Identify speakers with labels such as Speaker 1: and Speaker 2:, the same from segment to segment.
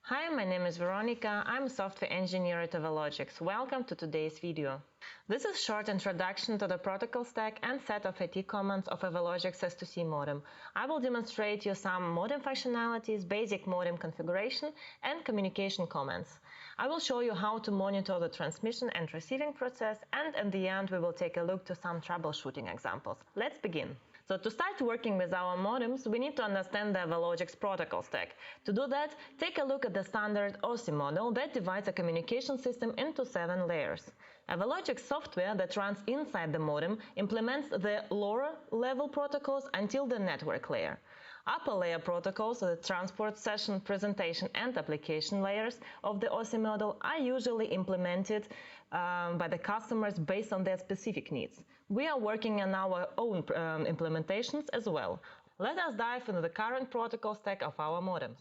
Speaker 1: Hi, my name is Veronica. I'm a software engineer at EvoLogics. Welcome to today's video. This is a short introduction to the protocol stack and set of IT commands of EvoLogics S2C modem. I will demonstrate you some modem functionalities, basic modem configuration, and communication commands. I will show you how to monitor the transmission and receiving process, and in the end we will take a look to some troubleshooting examples. Let's begin. So to start working with our modems, we need to understand the EvoLogics protocol stack. To do that, take a look at the standard OSI model that divides a communication system into 7 layers. EvoLogics software that runs inside the modem implements the lower level protocols until the network layer. Upper layer protocols, the transport, session, presentation and application layers of the OSI model are usually implemented by the customers based on their specific needs. We are working on our own implementations as well. Let us dive into the current protocol stack of our modems.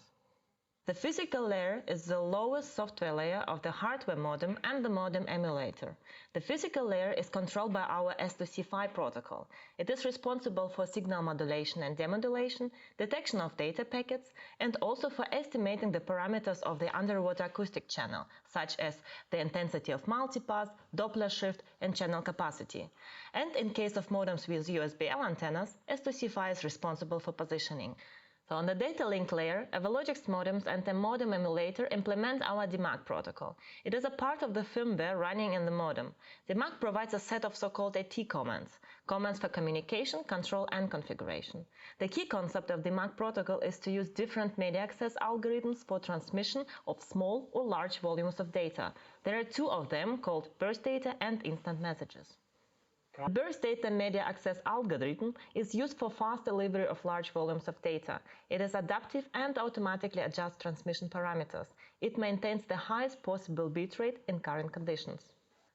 Speaker 1: The physical layer is the lowest software layer of the hardware modem and the modem emulator. The physical layer is controlled by our S2C5 protocol. It is responsible for signal modulation and demodulation, detection of data packets, and also for estimating the parameters of the underwater acoustic channel, such as the intensity of multipass, Doppler shift, and channel capacity. And in case of modems with USBL antennas, S2C5 is responsible for positioning. So on the data link layer, EvoLogics modems and the modem emulator implement our DMAC protocol. It is a part of the firmware running in the modem. DMAC provides a set of so-called AT commands for communication, control and configuration. The key concept of DMAC protocol is to use different media access algorithms for transmission of small or large volumes of data. There are 2 of them called burst data and instant messages. Burst data media access algorithm is used for fast delivery of large volumes of data. It is adaptive and automatically adjusts transmission parameters. It maintains the highest possible bitrate in current conditions.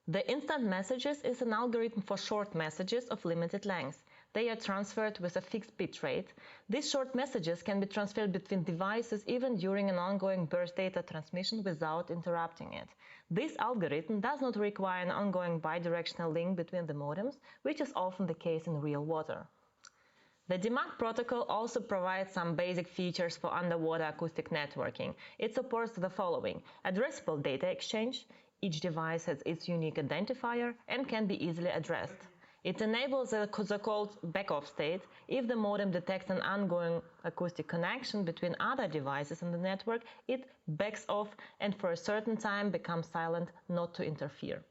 Speaker 1: The instant messages is an algorithm for short messages of limited length. They are transferred with a fixed bitrate. These short messages can be transferred between devices even during an ongoing burst data transmission without interrupting it. This algorithm does not require an ongoing bidirectional link between the modems, which is often the case in real water. The DMAC protocol also provides some basic features for underwater acoustic networking. It supports the following: addressable data exchange. Each device has its unique identifier and can be easily addressed. It enables the so-called back-off state. If the modem detects an ongoing acoustic connection between other devices in the network, it backs off and for a certain time becomes silent, not to interfere.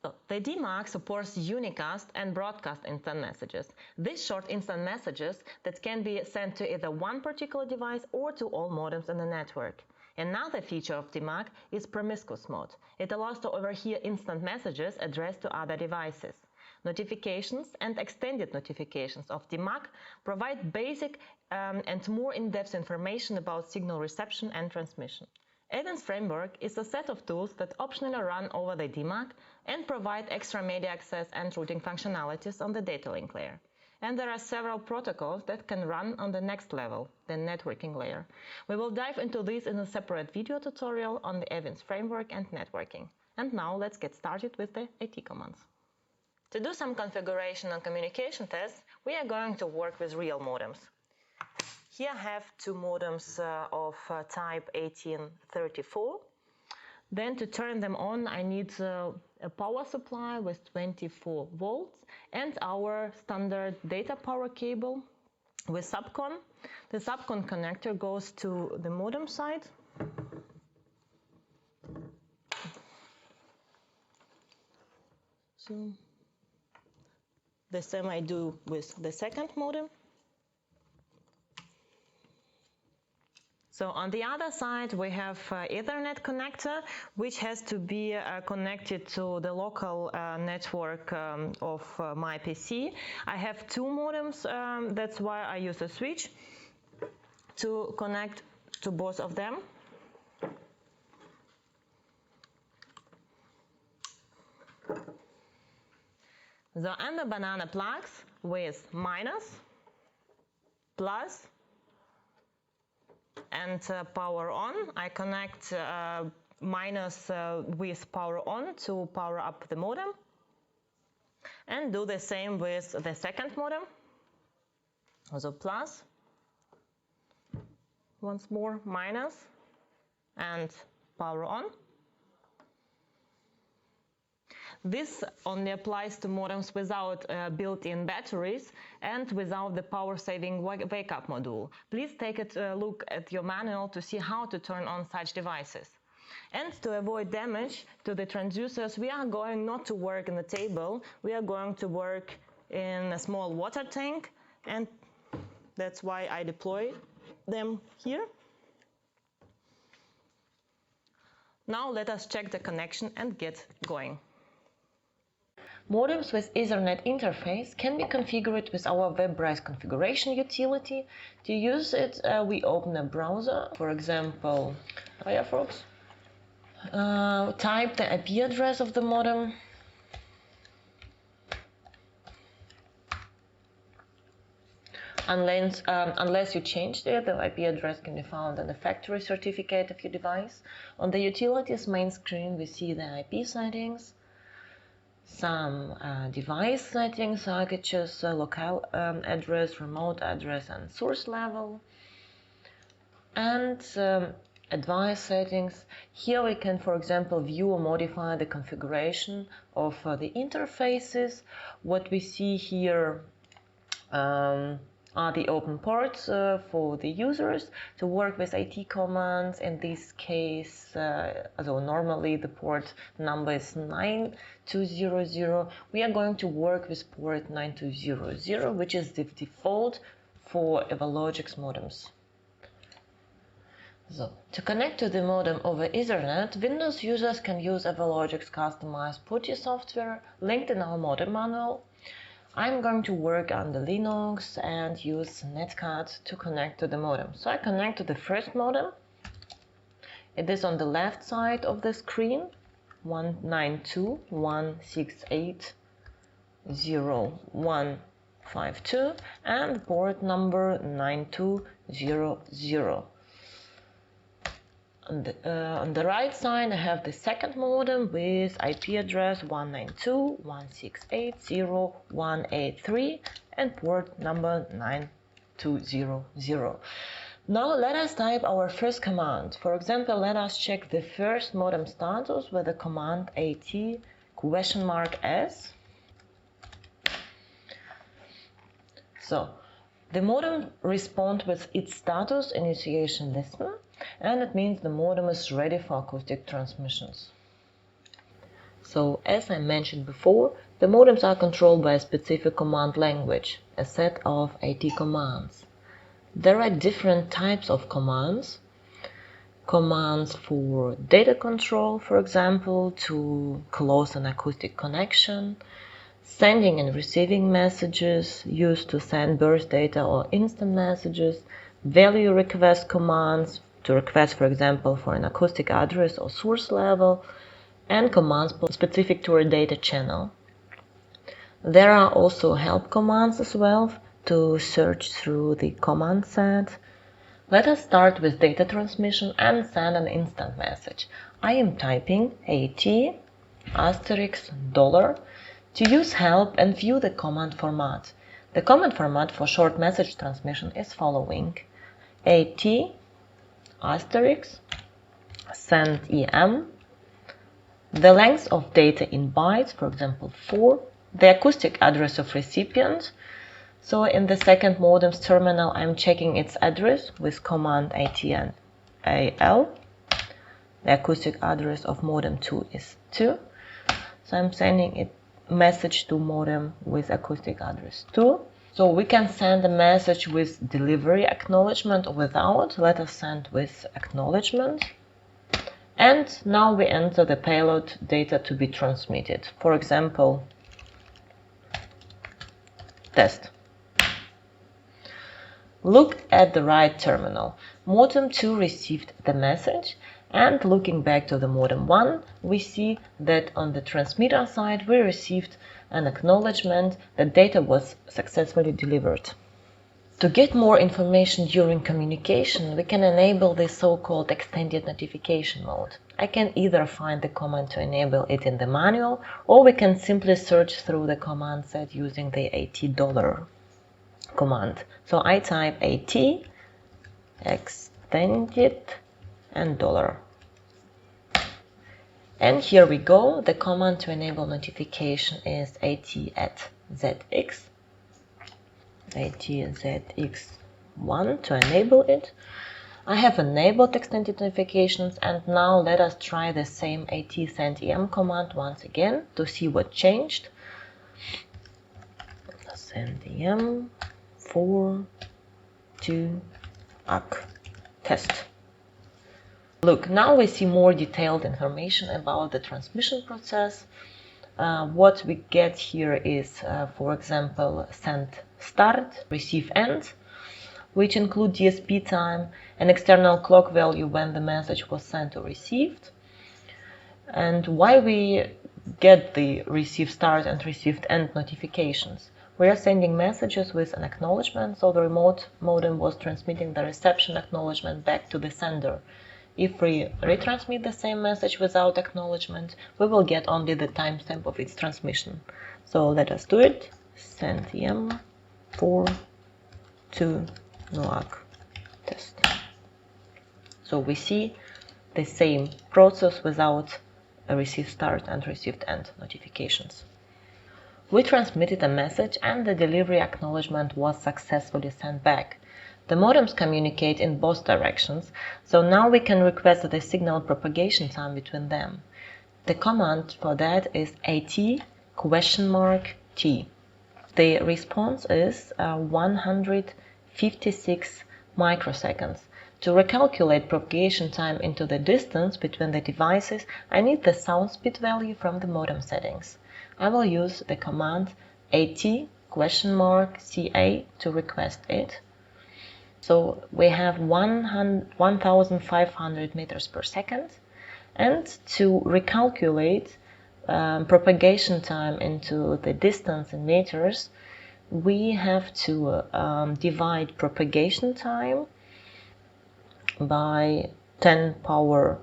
Speaker 1: The DMAC supports unicast and broadcast instant messages. These short instant messages that can be sent to either one particular device or to all modems in the network. Another feature of DMAC is promiscuous mode. It allows to overhear instant messages addressed to other devices. Notifications and extended notifications of DMAC provide basic and more in-depth information about signal reception and transmission. Evans Framework is a set of tools that optionally run over the DMAC and provide extra media access and routing functionalities on the data link layer. And there are several protocols that can run on the next level, the networking layer. We will dive into this in a separate video tutorial on the Evans Framework and networking. And now let's get started with the AT commands. To do some configuration and communication tests, we are going to work with real modems. Here I have 2 modems of type 1834. Then to turn them on, I need a power supply with 24 volts and our standard data power cable with subcon. The subcon connector goes to the modem side. So the same I do with the second modem. So on the other side we have Ethernet connector, which has to be connected to the local network of my PC. I have 2 modems, that's why I use a switch to connect to both of them. So and the banana plugs with minus, plus, and power on. I connect minus with power on to power up the modem, and do the same with the second modem. Also plus, once more minus, and power on. This only applies to modems without built-in batteries and without the power-saving wake-up module. Please take a look at your manual to see how to turn on such devices. And to avoid damage to the transducers, we are going not to work in the table, we are going to work in a small water tank, and that's why I deploy them here. Now let us check the connection and get going. Modems with Ethernet interface can be configured with our WebBrowse configuration utility. To use it, we open a browser, for example, Firefox. Type the IP address of the modem. Unless you changed it, the IP address can be found in the factory certificate of your device. On the utilities main screen, we see the IP settings, some device settings such as local address, remote address, and source level, and advanced settings. Here we can, for example, view or modify the configuration of the interfaces. What we see here are the open ports for the users to work with IT commands. In this case, although normally the port number is 9200, we are going to work with port 9200, which is the default for EvoLogics modems. So, to connect to the modem over Ethernet, Windows users can use EvoLogics customized PuTTY software linked in our modem manual. I'm going to work on the Linux and use Netcat to connect to the modem. So I connect to the first modem. It is on the left side of the screen, 192.168.0.152 and port number 9200. On the right side, I have the second modem with IP address 192.168.0.183 and port number 9200. Now let us type our first command. For example, let us check the first modem status with the command AT?s. So the modem responds with its status initiation listen, and it means the modem is ready for acoustic transmissions. So, as I mentioned before, the modems are controlled by a specific command language, a set of AT commands. There are different types of commands. Commands for data control, for example, to close an acoustic connection, sending and receiving messages, used to send burst data or instant messages, value request commands, to request, for example, for an acoustic address or source level, and commands specific to a data channel. There are also help commands as well to search through the command set. Let us start with data transmission and send an instant message. I am typing AT*$ to use help and view the command format. The command format for short message transmission is following: AT* send EM, the length of data in bytes, for example 4, the acoustic address of recipient. So in the second modem's terminal, I'm checking its address with command ATN AL. The acoustic address of modem 2 is 2. So I'm sending a message to modem with acoustic address 2. So we can send a message with delivery acknowledgement or without. Let us send with acknowledgement. And now we enter the payload data to be transmitted. For example, test. Look at the right terminal. Modem 2 received the message, and looking back to the modem 1, we see that on the transmitter side we received an acknowledgement that data was successfully delivered. To get more information during communication, we can enable the so-called extended notification mode. I can either find the command to enable it in the manual, or we can simply search through the command set using the $80 command. So I type AT extended and $. And here we go. The command to enable notification is at_zx. at_zx1 to enable it. I have enabled extended notifications, and now let us try the same at_sendem command once again to see what changed. Sendem 4to_ac test. Look, now we see more detailed information about the transmission process. What we get here is, for example, send start, receive end, which include DSP time, an external clock value when the message was sent or received. And why we get the receive start and received end notifications? We are sending messages with an acknowledgement, so the remote modem was transmitting the reception acknowledgement back to the sender. If we retransmit the same message without acknowledgement, we will get only the timestamp of its transmission. So let us do it. Sendem 4to_ac test. So we see the same process without a receive start and received end notifications. We transmitted a message and the delivery acknowledgement was successfully sent back. The modems communicate in both directions, so now we can request the signal propagation time between them. The command for that is at_t. The response is 156 microseconds. To recalculate propagation time into the distance between the devices, I need the sound speed value from the modem settings. I will use the command at_ca to request it. So we have 1500 meters per second, and to recalculate propagation time into the distance in meters, we have to divide propagation time by 10⁶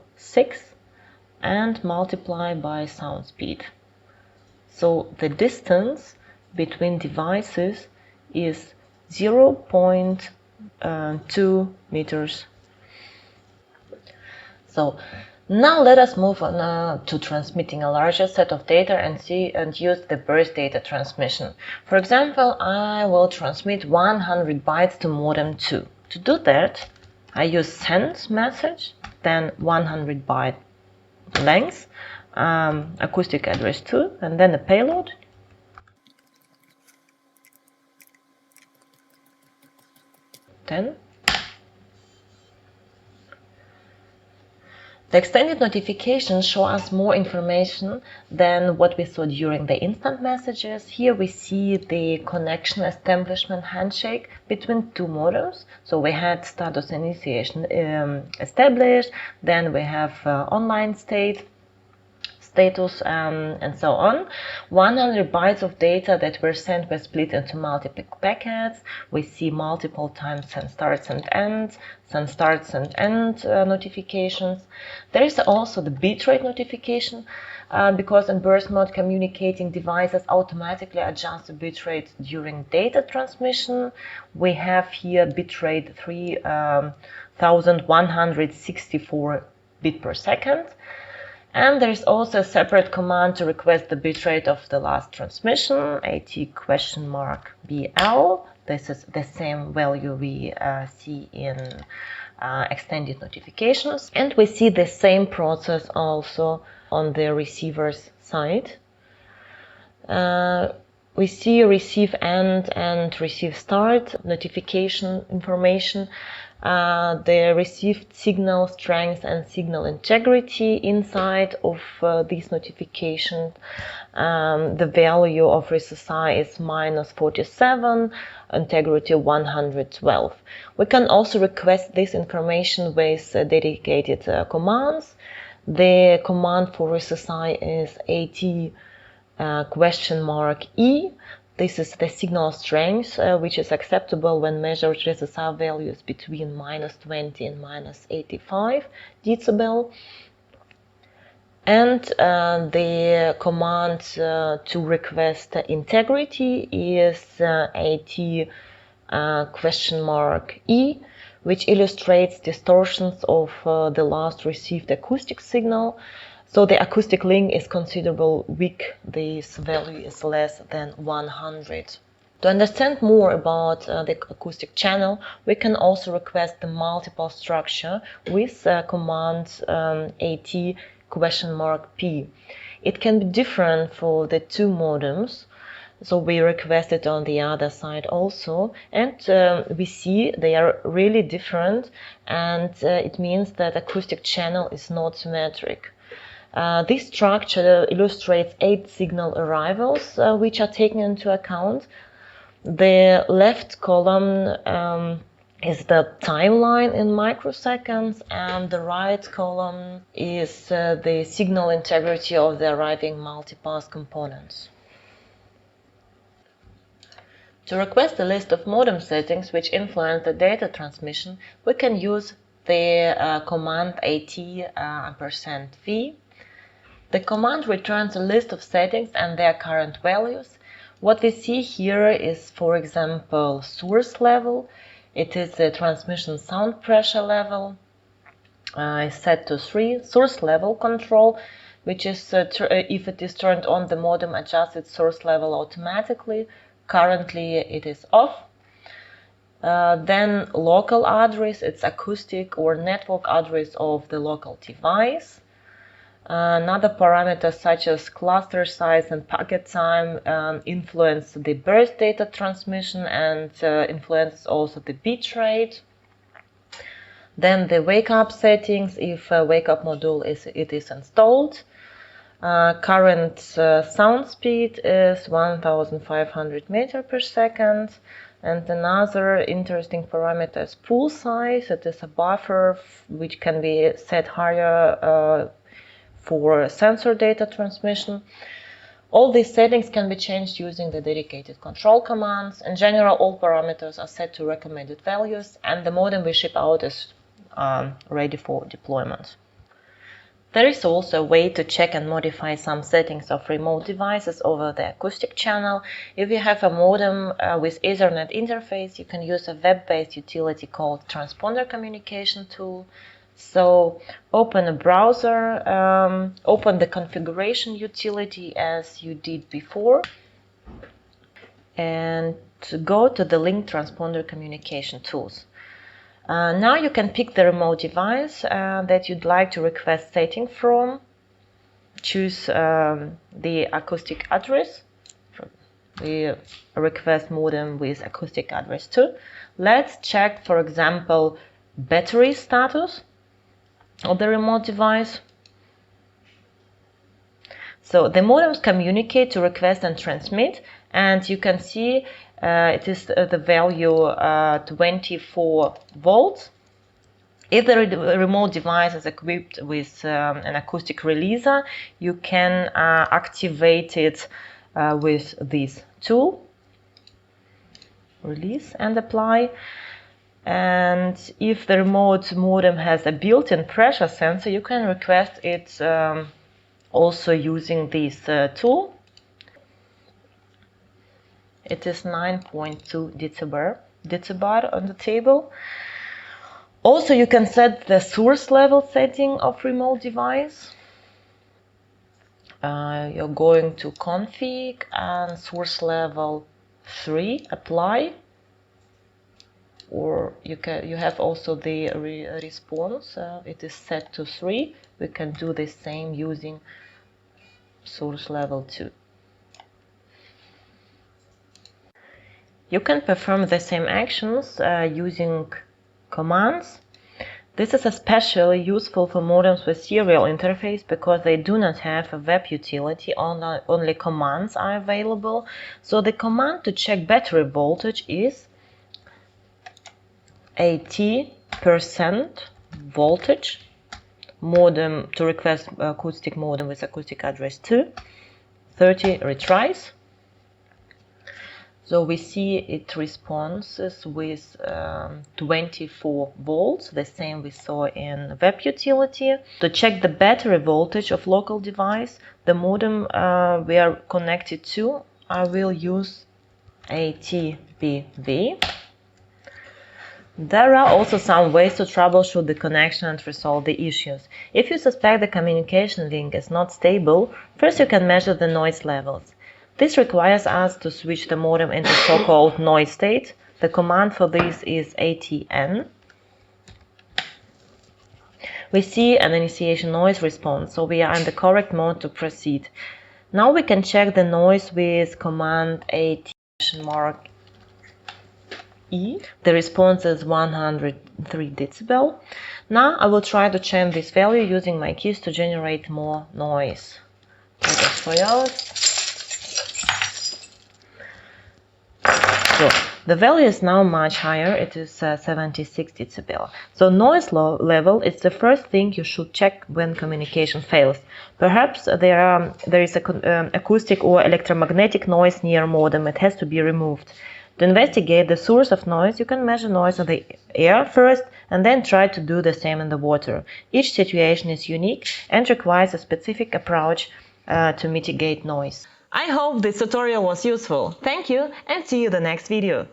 Speaker 1: and multiply by sound speed. So the distance between devices is 0.2 meters. So now let us move on to transmitting a larger set of data and use the burst data transmission. For example, I will transmit 100 bytes to modem 2. To do that, I use send message, then 100 byte length, acoustic address 2, and then a payload. The extended notifications show us more information than what we saw during the instant messages. Here we see the connection establishment handshake between two modems. So we had status initiation established, then we have online status, and so on. 100 bytes of data that were sent were split into multiple packets. We see multiple times send starts and ends, send starts and end notifications. There is also the bitrate notification, because in burst mode communicating devices automatically adjust the bitrate during data transmission. We have here bitrate 3164 bit per second. And there is also a separate command to request the bitrate of the last transmission, at_BL. This is the same value we see in extended notifications. And we see the same process also on the receiver's side. We see receive end and receive start notification information. The received signal strength and signal integrity inside of these notifications. The value of RSSI is -47, integrity 112. We can also request this information with dedicated commands. The command for RSSI is at_E. This is the signal strength, which is acceptable when measured RSSI values between -20 and -85 decibel. And the command to request integrity is at_E, which illustrates distortions of the last received acoustic signal. So the acoustic link is considerably weak. This value is less than 100. To understand more about the acoustic channel, we can also request the multiple structure with command AT?P. It can be different for the two modems, so we request it on the other side also, and we see they are really different, and it means that acoustic channel is not symmetric. This structure illustrates 8 signal arrivals which are taken into account. The left column is the timeline in microseconds, and the right column is the signal integrity of the arriving multipass components. To request a list of modem settings which influence the data transmission, we can use the command AT&V. The command returns a list of settings and their current values. What we see here is, for example, source level. It is the transmission sound pressure level. I set to 3. Source level control, which is if it is turned on, the modem adjusts its source level automatically. Currently it is off. Then local address, it's acoustic or network address of the local device. Another parameter such as cluster size and packet time influence the burst data transmission and influences also the bit rate. Then the wake-up settings, if a wake-up module is installed. Current sound speed is 1500 meters per second. And another interesting parameter is pool size. It is a buffer which can be set higher for sensor data transmission. All these settings can be changed using the dedicated control commands. In general, all parameters are set to recommended values, and the modem we ship out is ready for deployment. There is also a way to check and modify some settings of remote devices over the acoustic channel. If you have a modem with Ethernet interface, you can use a web-based utility called transponder communication tool. So open a browser, open the configuration utility as you did before, and go to the link transponder communication tools. Now you can pick the remote device that you'd like to request setting from. Choose the acoustic address. We request modem with acoustic address 2. Let's check, for example, battery status of the remote device. So the modems communicate to request and transmit, and you can see it is the value 24 volts. If the remote device is equipped with an acoustic releaser, you can activate it with this tool, release and apply. And if the remote modem has a built-in pressure sensor, you can request it also using this tool. It is 9.2 decibel on the table. Also, you can set the source level setting of remote device. You're going to config and source level 3, apply. Or you have also the response. It is set to 3. We can do the same using source level 2. You can perform the same actions using commands. This is especially useful for modems with serial interface because they do not have a web utility, only commands are available. So the command to check battery voltage is AT% voltage, modem to request acoustic modem with acoustic address 2, 30 retries. So we see it responds with 24 volts, the same we saw in web utility. To check the battery voltage of local device, the modem we are connected to, I will use AT-BV. There are also some ways to troubleshoot the connection and resolve the issues. If you suspect the communication link is not stable, first you can measure the noise levels. This requires us to switch the modem into so-called noise state. The command for this is atn. We see an initiation noise response, so we are in the correct mode to proceed. Now we can check the noise with command @E. The response is 103 decibel. Now I will try to change this value using my keys to generate more noise. So the value is now much higher. It is 76 decibel. So noise level is the first thing you should check when communication fails. Perhaps there is acoustic or electromagnetic noise near modem. It has to be removed. To investigate the source of noise, you can measure noise in the air first and then try to do the same in the water. Each situation is unique and requires a specific approach to mitigate noise. I hope this tutorial was useful. Thank you and see you in the next video.